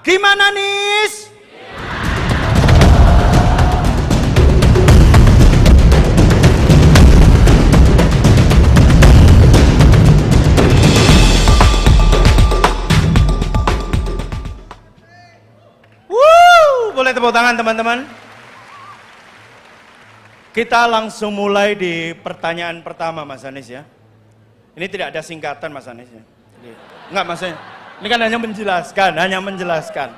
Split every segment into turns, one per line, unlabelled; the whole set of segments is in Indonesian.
Gimana Nis? Boleh tepuk tangan teman-teman? Kita langsung mulai di pertanyaan pertama Mas Anies ya. Ini tidak ada singkatan Mas Anies ya. Enggak maksudnya, ini kan hanya menjelaskan.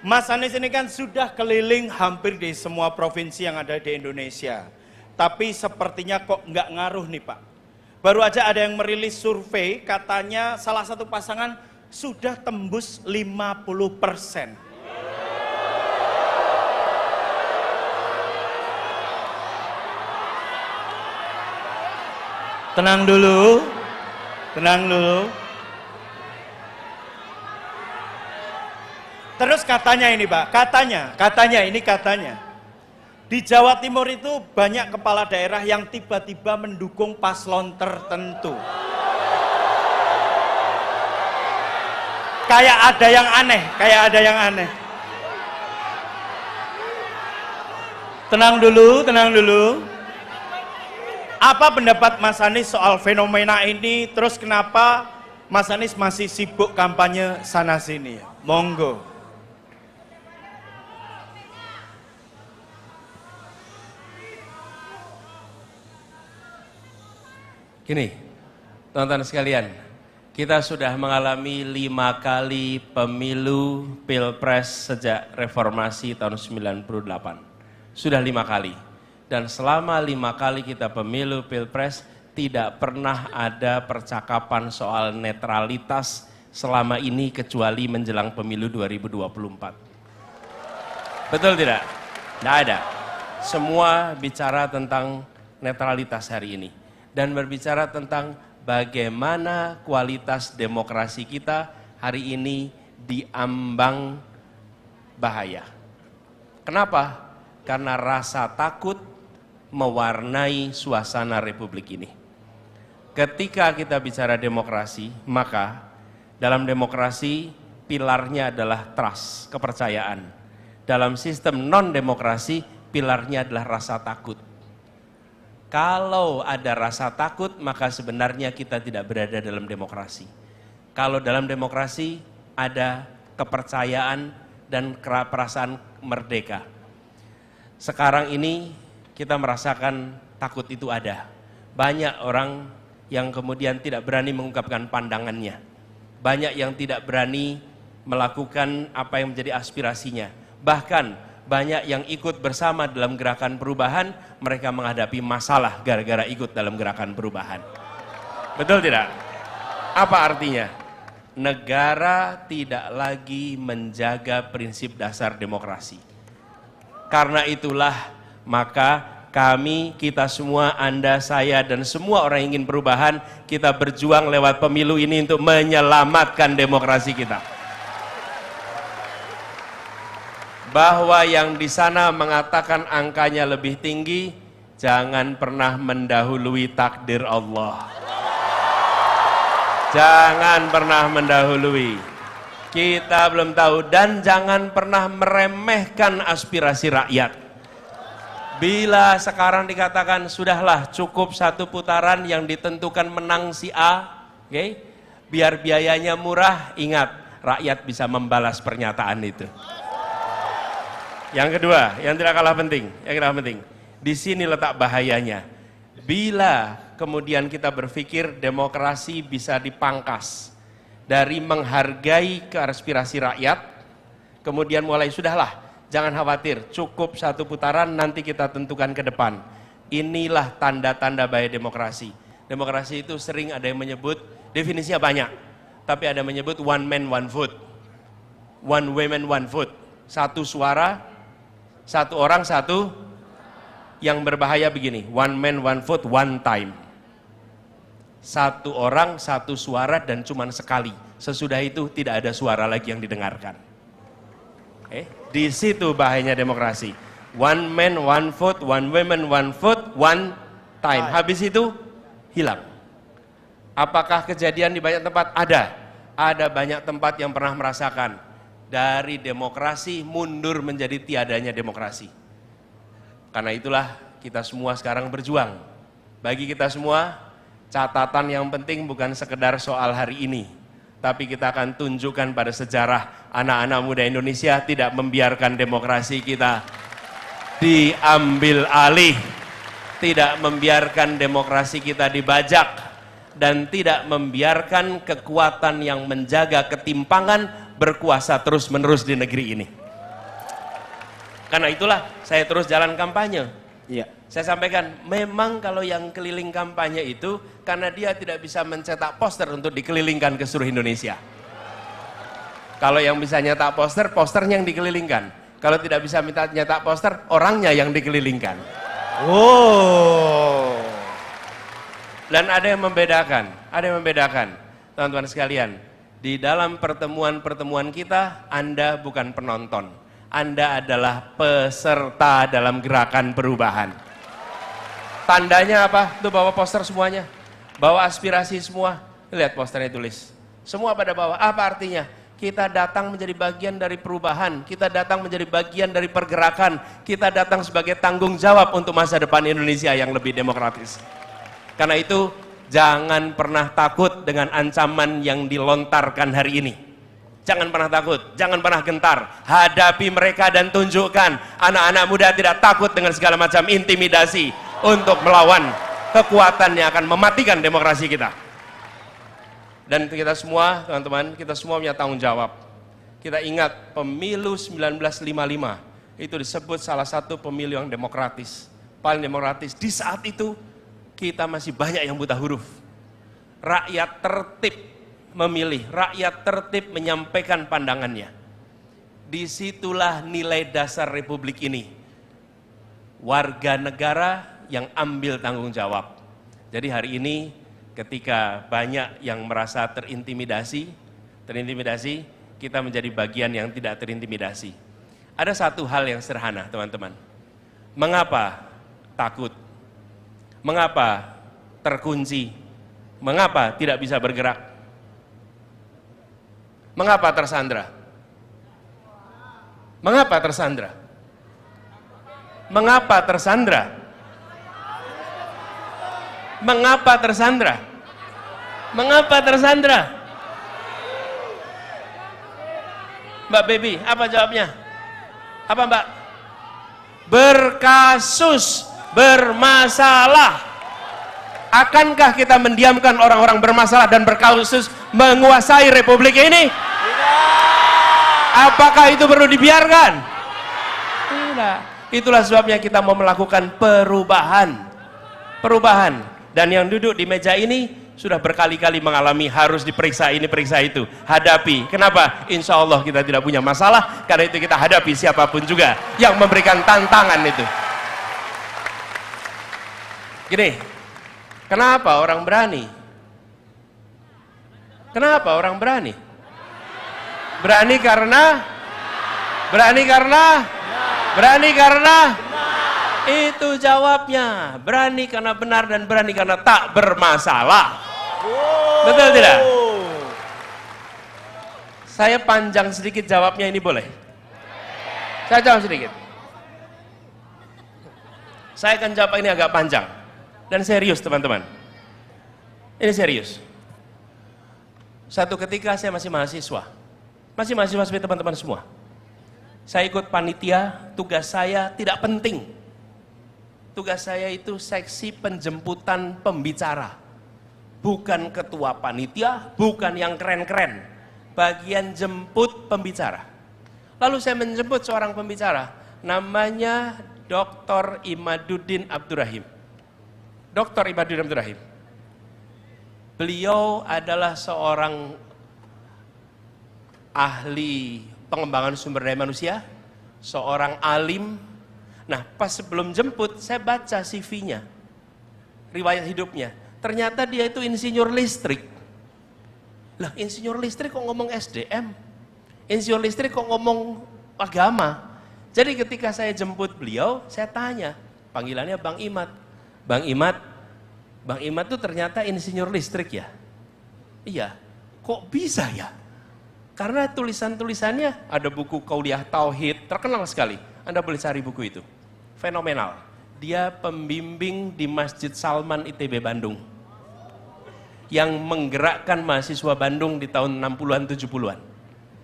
Mas Anies ini kan sudah keliling hampir di semua provinsi yang ada di Indonesia. Tapi sepertinya kok nggak ngaruh nih Pak. Baru aja ada yang merilis survei, katanya salah satu pasangan sudah tembus 50%. Tenang dulu. Terus katanya ini Pak, katanya. Di Jawa Timur itu banyak kepala daerah yang tiba-tiba mendukung paslon tertentu. Kayak ada yang aneh. Tenang dulu. Apa pendapat Mas Anies soal fenomena ini? Terus kenapa Mas Anies masih sibuk kampanye sana sini? Monggo.
Gini, teman-teman sekalian, kita sudah mengalami 5 kali pemilu pilpres sejak reformasi tahun 98. Sudah 5 kali. Dan selama 5 kali kita pemilu pilpres, tidak pernah ada percakapan soal netralitas selama ini kecuali menjelang pemilu 2024. Betul tidak? Tidak ada. Semua bicara tentang netralitas hari ini. Dan berbicara tentang bagaimana kualitas demokrasi kita hari ini diambang bahaya. Kenapa? Karena rasa takut mewarnai suasana republik ini. Ketika kita bicara demokrasi, maka dalam demokrasi pilarnya adalah trust, kepercayaan. Dalam sistem non-demokrasi pilarnya adalah rasa takut. Kalau ada rasa takut, maka sebenarnya kita tidak berada dalam demokrasi. Kalau dalam demokrasi ada kepercayaan dan perasaan merdeka. Sekarang ini kita merasakan takut itu ada. Banyak orang yang kemudian tidak berani mengungkapkan pandangannya. Banyak yang tidak berani melakukan apa yang menjadi aspirasinya. Bahkan banyak yang ikut bersama dalam gerakan perubahan, mereka menghadapi masalah gara-gara ikut dalam gerakan perubahan. Betul tidak? Apa artinya? Negara tidak lagi menjaga prinsip dasar demokrasi. Karena itulah maka kita semua, Anda, saya, dan semua orang yang ingin perubahan, kita berjuang lewat pemilu ini untuk menyelamatkan demokrasi kita. Bahwa yang di sana mengatakan angkanya lebih tinggi, jangan pernah mendahului takdir Allah. Jangan pernah mendahului. Kita belum tahu, dan jangan pernah meremehkan aspirasi rakyat. Bila sekarang dikatakan sudahlah cukup 1 putaran yang ditentukan menang si A, okay? Biar biayanya murah, ingat rakyat bisa membalas pernyataan itu. Yang kedua, yang tidak kalah penting, di sini letak bahayanya. Bila kemudian kita berpikir demokrasi bisa dipangkas dari menghargai aspirasi rakyat, kemudian mulai sudahlah. Jangan khawatir, cukup 1 putaran, nanti kita tentukan ke depan. Inilah tanda-tanda bahaya demokrasi. Demokrasi itu sering ada yang menyebut, definisinya banyak. Tapi ada yang menyebut one man, one vote. One woman, one vote. 1 suara, 1 orang, 1. Yang berbahaya begini, one man, one vote, one time. 1 orang, 1 suara, dan cuma sekali. Sesudah itu tidak ada suara lagi yang didengarkan. Di situ bahayanya demokrasi. One man, one vote, one woman, one vote, one time. Habis itu hilang. Apakah kejadian di banyak tempat? Ada. ada banyak tempat yang pernah merasakan dari demokrasi mundur menjadi tiadanya demokrasi. Karena itulah kita semua sekarang berjuang. Bagi kita semua, catatan yang penting bukan sekedar soal hari ini, tapi kita akan tunjukkan pada sejarah anak-anak muda Indonesia tidak membiarkan demokrasi kita diambil alih, tidak membiarkan demokrasi kita dibajak, dan tidak membiarkan kekuatan yang menjaga ketimpangan berkuasa terus-menerus di negeri ini. Karena itulah saya terus jalan kampanye.
Iya.
Saya sampaikan, memang kalau yang keliling kampanye itu karena dia tidak bisa mencetak poster untuk dikelilingkan ke seluruh Indonesia. Kalau yang bisa nyetak poster, posternya yang dikelilingkan. Kalau tidak bisa minta nyetak poster, orangnya yang dikelilingkan.
Oh.
Dan ada yang membedakan, teman-teman sekalian. Di dalam pertemuan-pertemuan kita, Anda bukan penonton. Anda adalah peserta dalam gerakan perubahan. Tandanya apa? Tuh bawa poster semuanya. Bawa aspirasi semua. Lihat posternya tulis. Semua pada bawah. Apa artinya? Kita datang menjadi bagian dari perubahan. Kita datang menjadi bagian dari pergerakan. Kita datang sebagai tanggung jawab untuk masa depan Indonesia yang lebih demokratis. Karena itu, jangan pernah takut dengan ancaman yang dilontarkan hari ini. Jangan pernah takut, jangan pernah gentar. Hadapi mereka dan tunjukkan anak-anak muda tidak takut dengan segala macam intimidasi untuk melawan kekuatan yang akan mematikan demokrasi kita. Dan kita semua, teman-teman, kita semua punya tanggung jawab. Kita ingat pemilu 1955 itu disebut salah satu pemilu yang demokratis, paling demokratis. Di saat itu kita masih banyak yang buta huruf. Rakyat tertib memilih, rakyat tertib menyampaikan pandangannya. Disitulah nilai dasar republik ini. Warga negara yang ambil tanggung jawab. Jadi hari ini ketika banyak yang merasa terintimidasi, kita menjadi bagian yang tidak terintimidasi. Ada satu hal yang sederhana, teman-teman. Mengapa takut? Mengapa terkunci? Mengapa tidak bisa bergerak? Mengapa tersandra? Mengapa tersandra? Mengapa tersandra? Mengapa tersandra? Mengapa tersandra? Mbak Baby, apa jawabnya? Apa Mbak? Berkasus, bermasalah. Akankah kita mendiamkan orang-orang bermasalah dan berkasus menguasai republik ini? Apakah itu perlu dibiarkan? Tidak. Itulah sebabnya kita mau melakukan perubahan. Perubahan. Dan yang duduk di meja ini sudah berkali-kali mengalami harus diperiksa ini, periksa itu. Hadapi. Kenapa? Insya Allah kita tidak punya masalah. Karena itu kita hadapi siapapun juga yang memberikan tantangan itu. Gini, kenapa orang berani? Kenapa orang berani? Berani karena itu jawabnya. Berani karena benar dan berani karena tak bermasalah. Betul tidak? Saya panjang sedikit jawabnya ini boleh? Saya jawab sedikit. Saya akan jawab ini agak panjang dan serius, teman-teman. Ini serius. Satu ketika saya masih mahasiswa seperti teman-teman semua. Saya ikut panitia, tugas saya tidak penting. Tugas saya itu seksi penjemputan pembicara. Bukan ketua panitia, bukan yang keren-keren. Bagian jemput pembicara. Lalu saya menjemput seorang pembicara, namanya Dr. Imaduddin Abdurrahim. Dr. Imaduddin Abdurrahim. Beliau adalah seorang ahli pengembangan sumber daya manusia, seorang alim. Nah, pas sebelum jemput, saya baca CV-nya, riwayat hidupnya. Ternyata dia itu insinyur listrik. Lah, insinyur listrik kok ngomong SDM? Insinyur listrik kok ngomong agama? Jadi ketika saya jemput beliau, saya tanya, panggilannya Bang Imad. Bang Imad tuh ternyata insinyur listrik ya? Iya. kok bisa ya? Karena tulisan-tulisannya, ada buku Kauliah Tauhid, terkenal sekali. Anda boleh cari buku itu. Fenomenal. Dia pembimbing di Masjid Salman ITB Bandung. Yang menggerakkan mahasiswa Bandung di tahun 60-an, 70-an.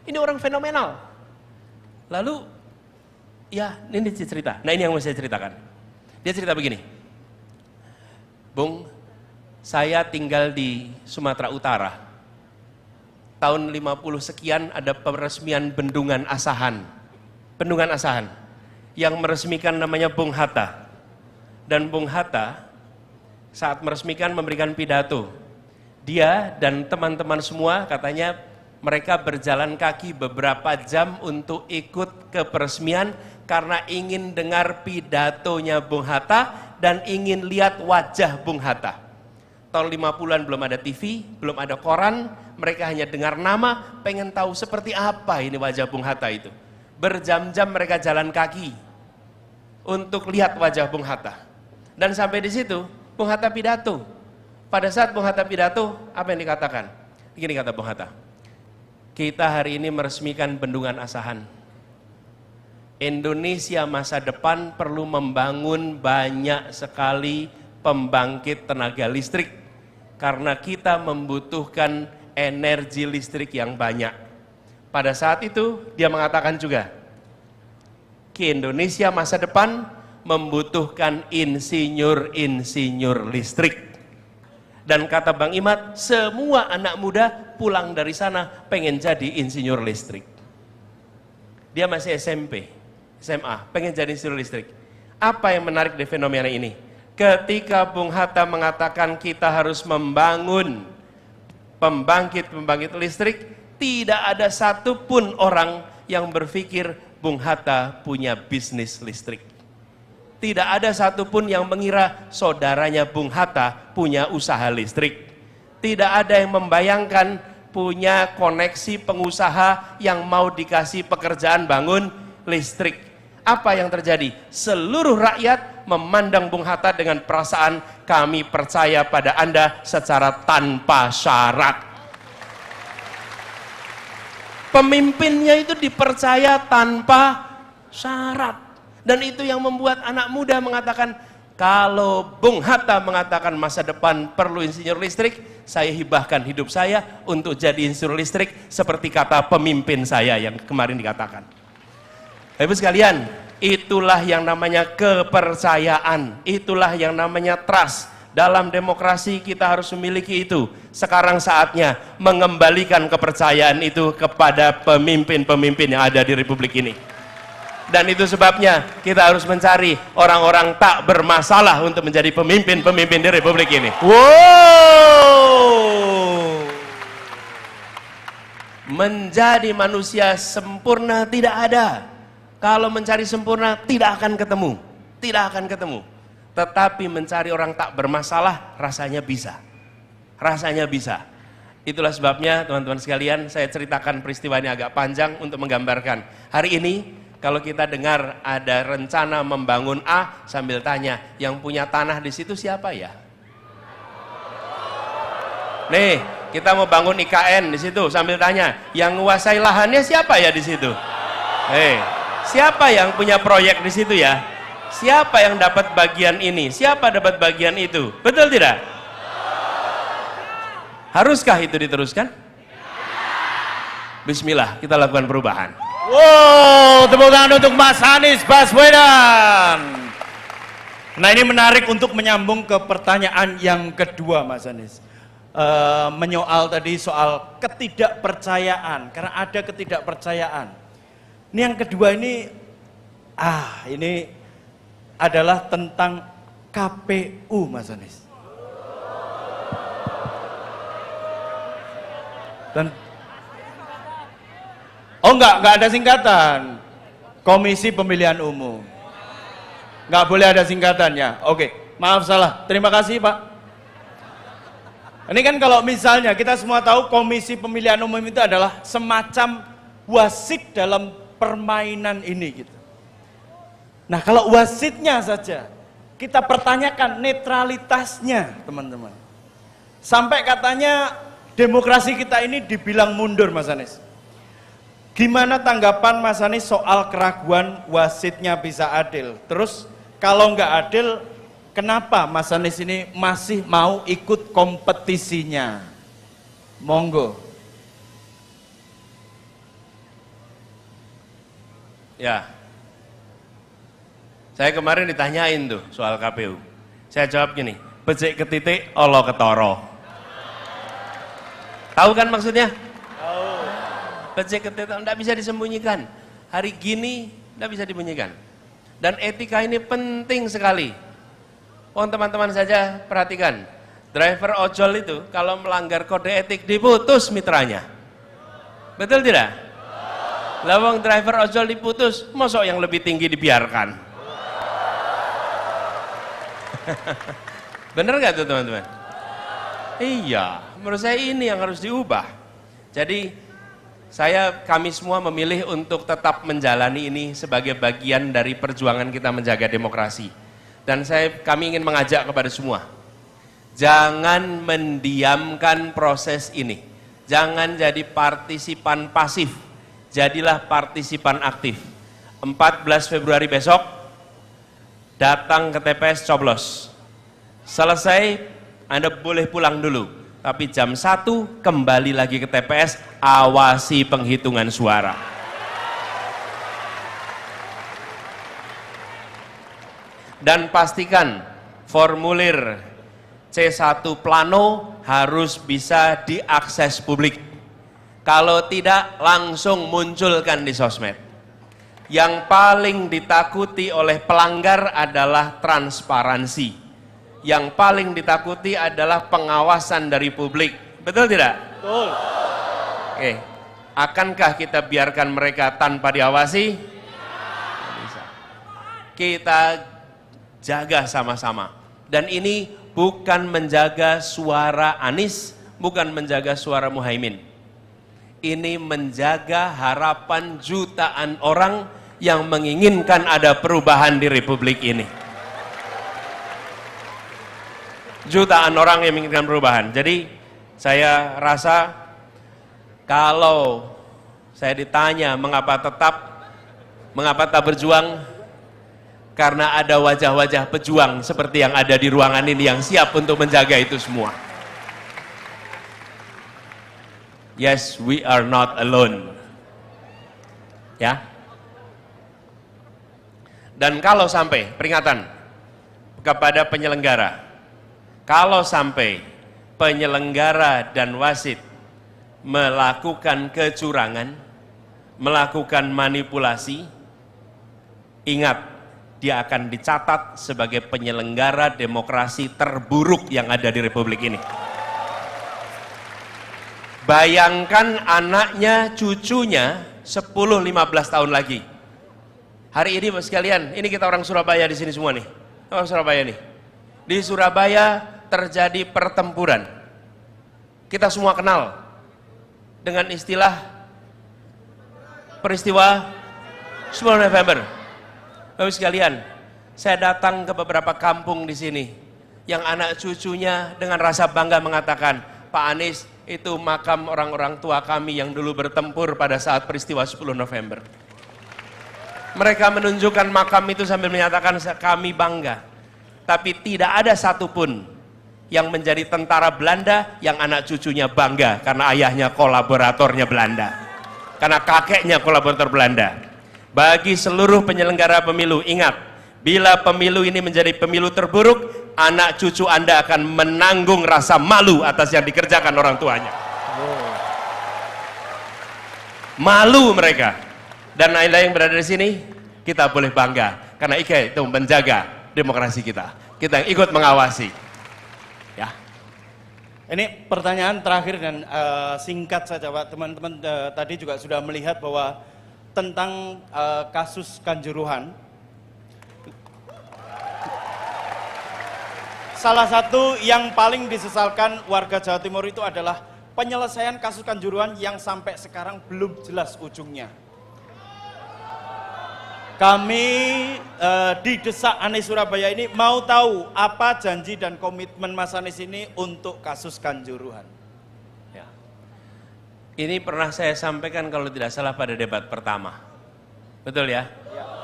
Ini orang fenomenal. Lalu, ya ini cerita. Nah ini yang mau saya ceritakan. Dia cerita begini. Bung, saya tinggal di Sumatera Utara. Tahun 50 sekian ada peresmian Bendungan Asahan. Bendungan Asahan. Yang meresmikan namanya Bung Hatta. Dan Bung Hatta saat meresmikan memberikan pidato. Dia dan teman-teman semua katanya mereka berjalan kaki beberapa jam untuk ikut ke peresmian karena ingin dengar pidatonya Bung Hatta dan ingin lihat wajah Bung Hatta. Tahun 50-an belum ada TV, belum ada koran, mereka hanya dengar nama, pengen tahu seperti apa ini wajah Bung Hatta itu. Berjam-jam mereka jalan kaki untuk lihat wajah Bung Hatta. Dan sampai di situ, Bung Hatta pidato. Pada saat Bung Hatta pidato, apa yang dikatakan? Begini kata Bung Hatta, kita hari ini meresmikan Bendungan Asahan. Indonesia masa depan perlu membangun banyak sekali pembangkit tenaga listrik. Karena kita membutuhkan energi listrik yang banyak. Pada saat itu dia mengatakan juga, Indonesia masa depan membutuhkan insinyur-insinyur listrik. Dan kata Bang Imad, semua anak muda pulang dari sana pengen jadi insinyur listrik. Dia masih SMP, SMA, pengen jadi insinyur listrik. Apa yang menarik di fenomena ini? Ketika Bung Hatta mengatakan kita harus membangun pembangkit listrik, tidak ada satupun orang yang berpikir Bung Hatta punya bisnis listrik. Tidak ada satupun yang mengira saudaranya Bung Hatta punya usaha listrik. Tidak ada yang membayangkan punya koneksi pengusaha yang mau dikasih pekerjaan bangun listrik. Apa yang terjadi? Seluruh rakyat memandang Bung Hatta dengan perasaan kami percaya pada Anda secara tanpa syarat. Pemimpinnya itu dipercaya tanpa syarat. Dan itu yang membuat anak muda mengatakan, kalau Bung Hatta mengatakan masa depan perlu insinyur listrik, saya hibahkan hidup saya untuk jadi insinyur listrik seperti kata pemimpin saya yang kemarin dikatakan. Ibu sekalian, itulah yang namanya kepercayaan, itulah yang namanya trust. Dalam demokrasi kita harus memiliki itu. Sekarang saatnya mengembalikan kepercayaan itu kepada pemimpin-pemimpin yang ada di Republik ini. Dan itu sebabnya kita harus mencari orang-orang tak bermasalah untuk menjadi pemimpin-pemimpin di Republik ini.
Wow!
Menjadi manusia sempurna tidak ada. Kalau mencari sempurna tidak akan ketemu. Tidak akan ketemu. Tetapi mencari orang tak bermasalah rasanya bisa. Rasanya bisa. Itulah sebabnya teman-teman sekalian, saya ceritakan peristiwa ini agak panjang untuk menggambarkan. Hari ini kalau kita dengar ada rencana membangun A, sambil tanya, yang punya tanah di situ siapa ya? Nih, kita mau bangun IKN di situ, sambil tanya, yang menguasai lahannya siapa ya di situ? Siapa yang punya proyek di situ ya? Siapa yang dapat bagian ini? Siapa dapat bagian itu? Betul tidak? Haruskah itu diteruskan? Bismillah, kita lakukan perubahan.
Wow, tepuk tangan untuk Mas Anies Baswedan. Nah, ini menarik untuk menyambung ke pertanyaan yang kedua, Mas Anies. Menyoal tadi soal ketidakpercayaan, karena ada ketidakpercayaan. Ini yang kedua ini adalah tentang KPU, Mas Anies. Dan enggak ada singkatan. Komisi Pemilihan Umum. Enggak boleh ada singkatannya. Oke, maaf salah. Terima kasih, Pak. Ini kan kalau misalnya kita semua tahu Komisi Pemilihan Umum itu adalah semacam wasit dalam permainan ini gitu. Nah, kalau wasitnya saja kita pertanyakan netralitasnya, teman-teman. Sampai katanya Demokrasi kita ini dibilang mundur, Mas Anies. Gimana tanggapan Mas Anies soal keraguan wasitnya bisa adil? Terus kalau nggak adil, kenapa Mas Anies ini masih mau ikut kompetisinya? Monggo.
Ya, saya kemarin ditanyain tuh soal KPU. Saya jawab gini, becik ketitik, olo ketoro. Tahu kan maksudnya? Tahu. Becik ketitik, tidak bisa disembunyikan. Hari gini tidak bisa disembunyikan. Dan etika ini penting sekali. Oh, teman-teman saja perhatikan, driver ojol itu kalau melanggar kode etik diputus mitranya. Betul tidak? Lawang driver ojol diputus, mosok yang lebih tinggi dibiarkan. Bener nggak tuh teman-teman? Iya, menurut saya ini yang harus diubah. Jadi kami semua memilih untuk tetap menjalani ini sebagai bagian dari perjuangan kita menjaga demokrasi. Dan kami ingin mengajak kepada semua, jangan mendiamkan proses ini. Jangan jadi partisipan pasif, jadilah partisipan aktif. 14 Februari besok, datang ke TPS coblos. Selesai, Anda boleh pulang dulu. Tapi jam 1 kembali lagi ke TPS, awasi penghitungan suara. Dan pastikan formulir C1 plano harus bisa diakses publik. Kalau tidak, langsung munculkan di sosmed. Yang paling ditakuti oleh pelanggar adalah transparansi. Yang paling ditakuti adalah pengawasan dari publik. Betul tidak?
Betul.
Oke. Akankah kita biarkan mereka tanpa diawasi? Bisa. Kita jaga sama-sama. Dan ini bukan menjaga suara Anies, bukan menjaga suara Muhaimin. Ini menjaga harapan jutaan orang yang menginginkan ada perubahan di Republik ini. Jutaan orang yang menginginkan perubahan. Jadi saya rasa kalau saya ditanya mengapa tak berjuang, karena ada wajah-wajah pejuang seperti yang ada di ruangan ini yang siap untuk menjaga itu semua. Yes, we are not alone. Ya. Dan kalau sampai, peringatan kepada penyelenggara, kalau sampai penyelenggara dan wasit melakukan kecurangan, melakukan manipulasi, ingat, dia akan dicatat sebagai penyelenggara demokrasi terburuk yang ada di Republik ini. Bayangkan anaknya, cucunya 10-15 tahun lagi. Hari ini Bapak sekalian, ini kita orang Surabaya di sini semua nih. Orang Surabaya nih. Di Surabaya terjadi pertempuran. Kita semua kenal dengan istilah peristiwa 10 November. Bapak sekalian, saya datang ke beberapa kampung di sini yang anak cucunya dengan rasa bangga mengatakan, Pak Anies, itu makam orang-orang tua kami yang dulu bertempur pada saat peristiwa 10 November. Mereka menunjukkan makam itu sambil menyatakan kami bangga. Tapi tidak ada satupun yang menjadi tentara Belanda yang anak cucunya bangga karena ayahnya kolaboratornya Belanda. Karena kakeknya kolaborator Belanda. Bagi seluruh penyelenggara pemilu, ingat, bila pemilu ini menjadi pemilu terburuk, anak cucu Anda akan menanggung rasa malu atas yang dikerjakan orang tuanya. Malu mereka. Dan Anda yang berada di sini, kita boleh bangga karena IKE itu menjaga demokrasi kita. Kita yang ikut mengawasi. Ya.
Ini pertanyaan terakhir dan singkat saja Pak. Teman-teman tadi juga sudah melihat bahwa tentang kasus Kanjuruhan. Salah satu yang paling disesalkan warga Jawa Timur itu adalah penyelesaian kasus Kanjuruhan yang sampai sekarang belum jelas ujungnya. Kami di Desa Anies Surabaya ini mau tahu apa janji dan komitmen Mas Anies ini untuk kasus Kanjuruhan.
Ya. Ini pernah saya sampaikan kalau tidak salah pada debat pertama. Betul ya?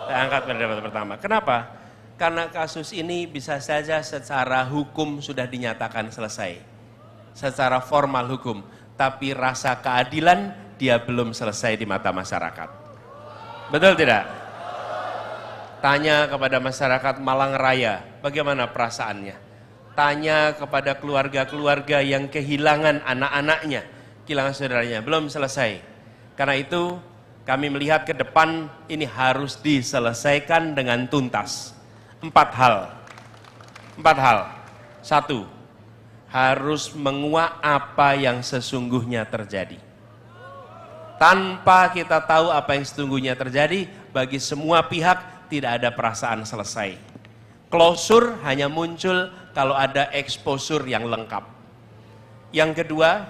Saya angkat pada debat pertama. Kenapa? Karena kasus ini bisa saja secara hukum sudah dinyatakan selesai. Secara formal hukum. Tapi rasa keadilan dia belum selesai di mata masyarakat. Betul tidak? Tanya kepada masyarakat Malang Raya, bagaimana perasaannya? Tanya kepada keluarga-keluarga yang kehilangan anak-anaknya, kehilangan saudaranya, belum selesai. Karena itu kami melihat ke depan ini harus diselesaikan dengan tuntas. 4 hal. 4 hal. 1, harus menguak apa yang sesungguhnya terjadi. Tanpa kita tahu apa yang sesungguhnya terjadi, bagi semua pihak tidak ada perasaan selesai. Closure hanya muncul kalau ada exposure yang lengkap. Yang kedua,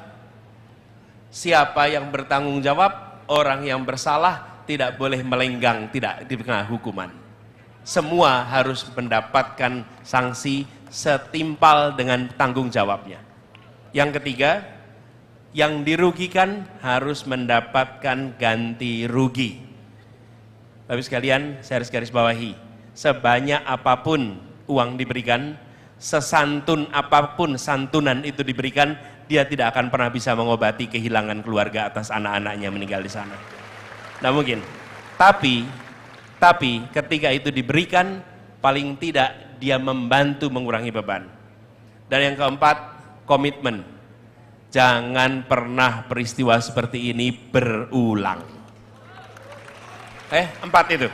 siapa yang bertanggung jawab, orang yang bersalah tidak boleh melenggang, tidak diberi hukuman. Semua harus mendapatkan sanksi setimpal dengan tanggung jawabnya. Yang ketiga, yang dirugikan harus mendapatkan ganti rugi. Bapak sekalian, saya harus garis bawahi, sebanyak apapun uang diberikan, sesantun apapun santunan itu diberikan, dia tidak akan pernah bisa mengobati kehilangan keluarga atas anak-anaknya meninggal di sana. Nah mungkin, tapi ketika itu diberikan, paling tidak dia membantu mengurangi beban. Dan yang keempat, komitmen. Jangan pernah peristiwa seperti ini berulang. 4 itu.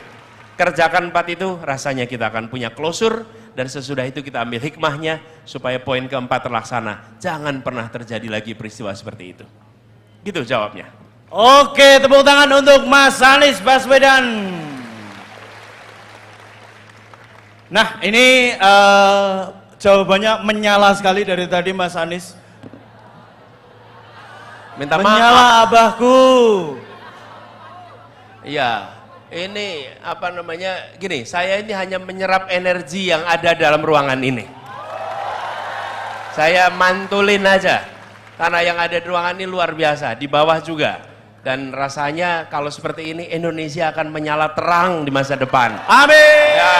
Kerjakan 4 itu, rasanya kita akan punya closure, dan sesudah itu kita ambil hikmahnya, supaya poin keempat terlaksana. Jangan pernah terjadi lagi peristiwa seperti itu. Gitu jawabnya.
Oke, tepuk tangan untuk Mas Anies Baswedan. Nah, ini jawabannya menyala sekali dari tadi Mas Anies.
Minta
menyala
maaf.
abahku.
Iya, ini apa namanya, gini, saya ini hanya menyerap energi yang ada dalam ruangan ini. Saya mantulin aja, karena yang ada di ruangan ini luar biasa, di bawah juga. Dan rasanya kalau seperti ini Indonesia akan menyala terang di masa depan.
Amin.
Ya.